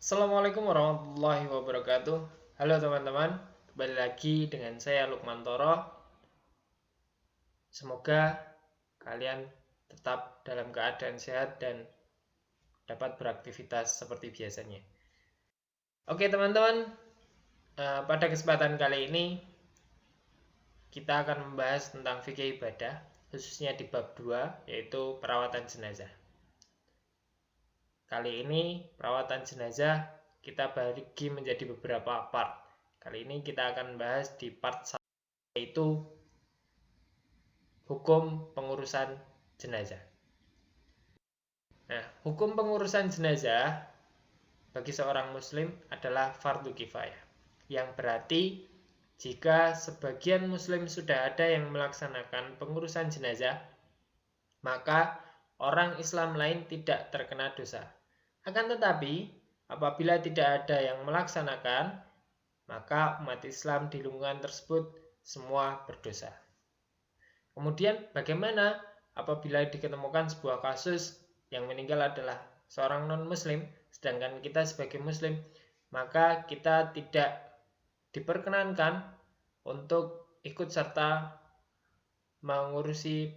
Assalamualaikum warahmatullahi wabarakatuh. Halo teman-teman, kembali lagi dengan saya Lukman Toro. Semoga kalian tetap dalam keadaan sehat dan dapat beraktivitas seperti biasanya. Oke teman-teman, pada kesempatan kali ini kita akan membahas tentang fikih ibadah, khususnya di bab 2, yaitu perawatan jenazah. Kali ini perawatan jenazah kita bagi menjadi beberapa part. Kali ini kita akan bahas di part 1, yaitu hukum pengurusan jenazah. Nah, hukum pengurusan jenazah bagi seorang muslim adalah fardu kifayah, yang berarti jika sebagian muslim sudah ada yang melaksanakan pengurusan jenazah, maka orang Islam lain tidak terkena dosa. Akan tetapi, apabila tidak ada yang melaksanakan, maka umat Islam di lingkungan tersebut semua berdosa. Kemudian bagaimana apabila diketemukan sebuah kasus yang meninggal adalah seorang non-muslim, sedangkan kita sebagai muslim, maka kita tidak diperkenankan untuk ikut serta mengurusi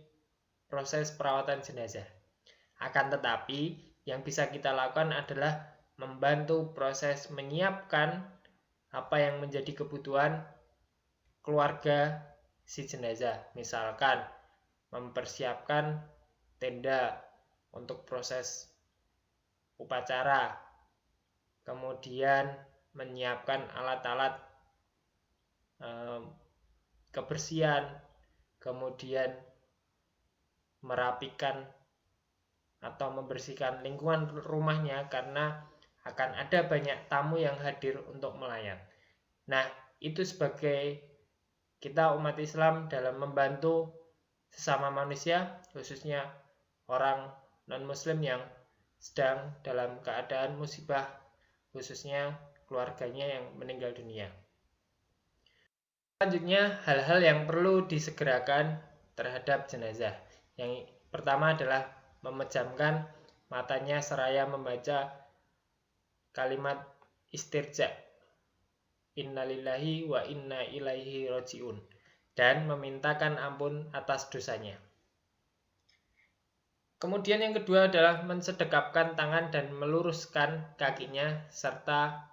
proses perawatan jenazah. Akan tetapi, yang bisa kita lakukan adalah membantu proses menyiapkan apa yang menjadi kebutuhan keluarga si jenazah. Misalkan mempersiapkan tenda untuk proses upacara, kemudian menyiapkan alat-alat kebersihan, kemudian merapikan atau membersihkan lingkungan rumahnya karena akan ada banyak tamu yang hadir untuk melayat. Nah, itu sebagai kita umat Islam dalam membantu sesama manusia, khususnya orang non-muslim yang sedang dalam keadaan musibah, khususnya keluarganya yang meninggal dunia. Selanjutnya, hal-hal yang perlu disegerakan terhadap jenazah. Yang pertama adalah memejamkan matanya seraya membaca kalimat istirja, innalillahi wa inna ilaihi roji'un, dan memintakan ampun atas dosanya. Kemudian yang kedua adalah mensedekapkan tangan dan meluruskan kakinya serta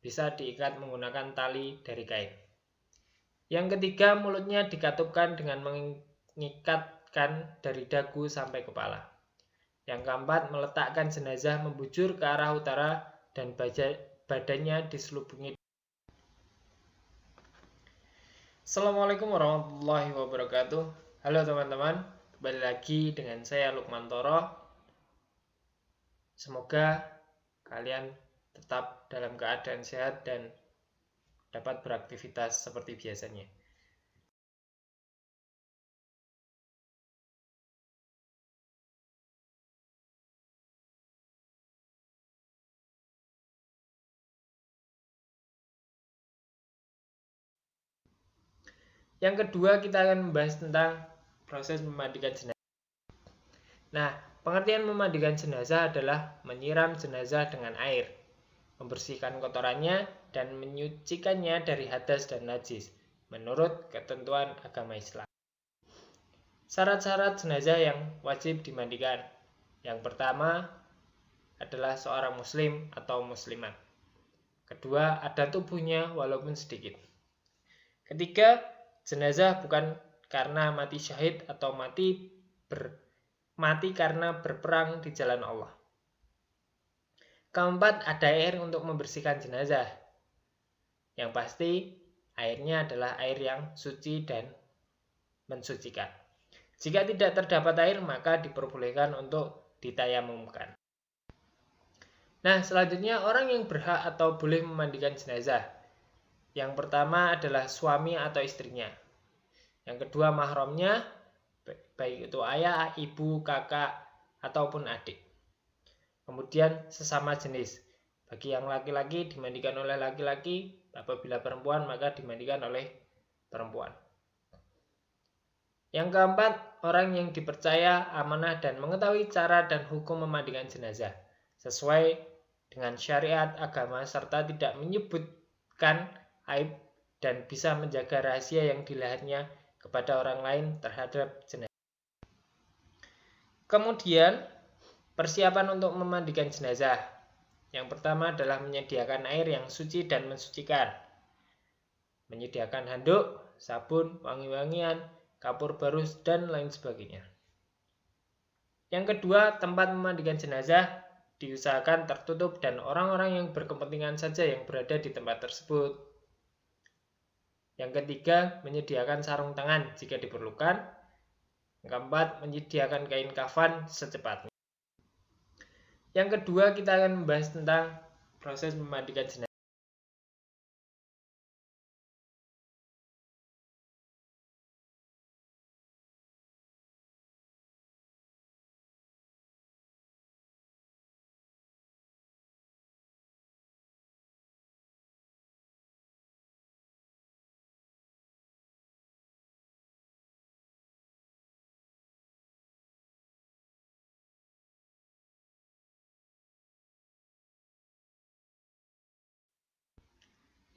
bisa diikat menggunakan tali dari kain. Yang ketiga, mulutnya dikatupkan dengan mengikatkan dari dagu sampai kepala. Yang keempat, meletakkan jenazah membujur ke arah utara dan badannya diselubungi. Assalamualaikum warahmatullahi wabarakatuh. Halo teman-teman, kembali lagi dengan saya Lukman Toro. Semoga kalian tetap dalam keadaan sehat dan dapat beraktivitas seperti biasanya. Yang kedua, kita akan membahas tentang proses memandikan jenazah. Nah, pengertian memandikan jenazah adalah menyiram jenazah dengan air, membersihkan kotorannya, dan menyucikannya dari hadas dan najis, menurut ketentuan agama Islam. Syarat-syarat jenazah yang wajib dimandikan. Yang pertama adalah seorang muslim atau muslimat. Kedua, ada tubuhnya walaupun sedikit. Ketiga, jenazah bukan karena mati syahid atau mati karena berperang di jalan Allah. Keempat, ada air untuk membersihkan jenazah. Yang pasti, airnya adalah air yang suci dan mensucikan. Jika tidak terdapat air, maka diperbolehkan untuk ditayamumkan. Nah, selanjutnya orang yang berhak atau boleh memandikan jenazah. Yang pertama adalah suami atau istrinya. Yang kedua, mahramnya, baik itu ayah, ibu, kakak, ataupun adik. Kemudian sesama jenis. Bagi yang laki-laki dimandikan oleh laki-laki, apabila perempuan maka dimandikan oleh perempuan. Yang keempat, orang yang dipercaya, amanah, dan mengetahui cara dan hukum memandikan jenazah sesuai dengan syariat agama serta tidak menyebutkan aib dan bisa menjaga rahasia yang dilihatnya kepada orang lain terhadap jenazah. Kemudian, persiapan untuk memandikan jenazah. Yang pertama adalah menyediakan air yang suci dan mensucikan. Menyediakan handuk, sabun, wangi-wangian, kapur barus, dan lain sebagainya. Yang kedua, tempat memandikan jenazah diusahakan tertutup dan orang-orang yang berkepentingan saja yang berada di tempat tersebut. Yang ketiga, menyediakan sarung tangan jika diperlukan. Yang keempat, menyediakan kain kafan secepatnya. Yang kedua, kita akan membahas tentang proses memandikan jenazah.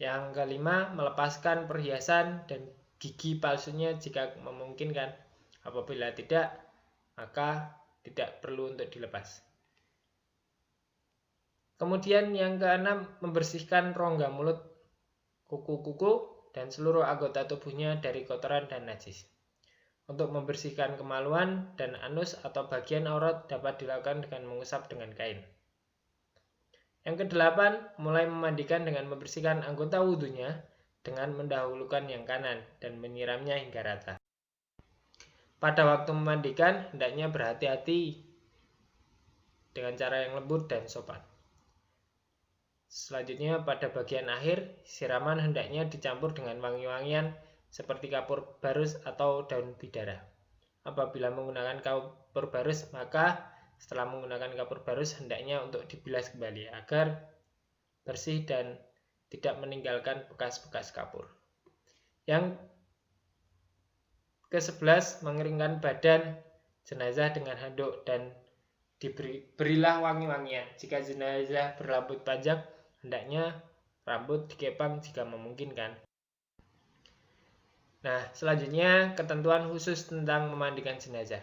Yang kelima, melepaskan perhiasan dan gigi palsunya jika memungkinkan. Apabila tidak, maka tidak perlu untuk dilepas. Kemudian yang keenam, membersihkan rongga mulut, kuku-kuku, dan seluruh anggota tubuhnya dari kotoran dan najis. Untuk membersihkan kemaluan dan anus atau bagian aurat dapat dilakukan dengan mengusap dengan kain. Yang kedelapan, mulai memandikan dengan membersihkan anggota wudhunya dengan mendahulukan yang kanan dan menyiramnya hingga rata. Pada waktu memandikan, hendaknya berhati-hati dengan cara yang lembut dan sopan. Selanjutnya, pada bagian akhir, siraman hendaknya dicampur dengan wangi-wangian seperti kapur barus atau daun bidara. Apabila menggunakan kapur barus, maka setelah menggunakan kapur barus hendaknya untuk dibilas kembali agar bersih dan tidak meninggalkan bekas-bekas kapur. Yang ke-11, mengeringkan badan jenazah dengan handuk dan diberilah wangi-wangian. Jika jenazah berambut panjang, hendaknya rambut dikepang jika memungkinkan. Nah, selanjutnya ketentuan khusus tentang memandikan jenazah.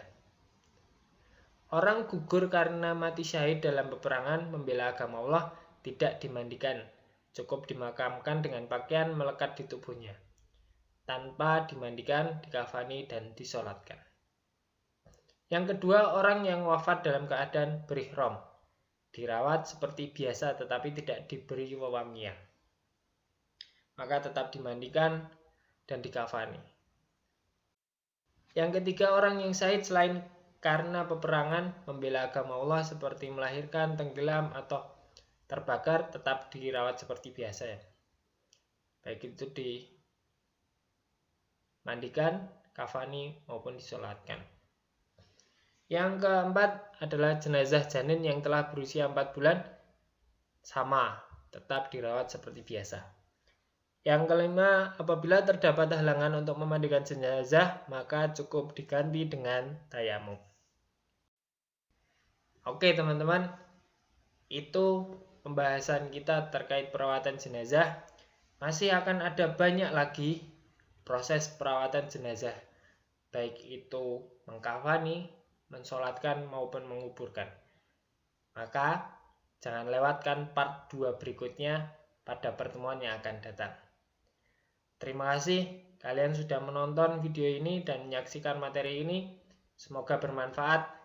Orang gugur karena mati syahid dalam peperangan membela agama Allah tidak dimandikan, cukup dimakamkan dengan pakaian melekat di tubuhnya, tanpa dimandikan, dikafani, dan disolatkan. Yang kedua, orang yang wafat dalam keadaan berihram, dirawat seperti biasa tetapi tidak diberi wewangian, maka tetap dimandikan dan dikafani. Yang ketiga, orang yang syahid selain karena peperangan membela agama Allah seperti melahirkan, tenggelam, atau terbakar tetap dirawat seperti biasa ya. Baik itu dimandikan, kafani, maupun disolatkan. Yang keempat adalah jenazah janin yang telah berusia 4 bulan sama, tetap dirawat seperti biasa. Yang kelima, apabila terdapat halangan untuk memandikan jenazah, maka cukup diganti dengan tayamum. Oke teman-teman, itu pembahasan kita terkait perawatan jenazah. Masih akan ada banyak lagi proses perawatan jenazah, baik itu mengkafani, mensolatkan, maupun menguburkan. Maka jangan lewatkan part 2 berikutnya pada pertemuan yang akan datang. Terima kasih kalian sudah menonton video ini dan menyaksikan materi ini. Semoga bermanfaat.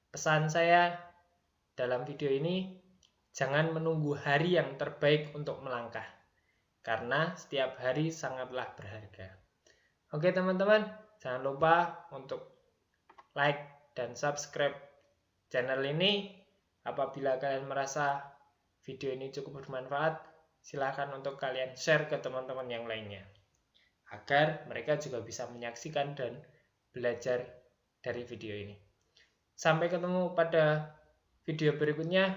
Pesan saya dalam video ini, jangan menunggu hari yang terbaik untuk melangkah, karena setiap hari sangatlah berharga. Oke teman-teman, jangan lupa untuk like dan subscribe channel ini. Apabila kalian merasa video ini cukup bermanfaat, silahkan untuk kalian share ke teman-teman yang lainnya, agar mereka juga bisa menyaksikan dan belajar dari video ini. Sampai ketemu pada video berikutnya.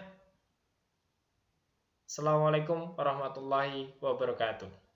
Assalamualaikum warahmatullahi wabarakatuh.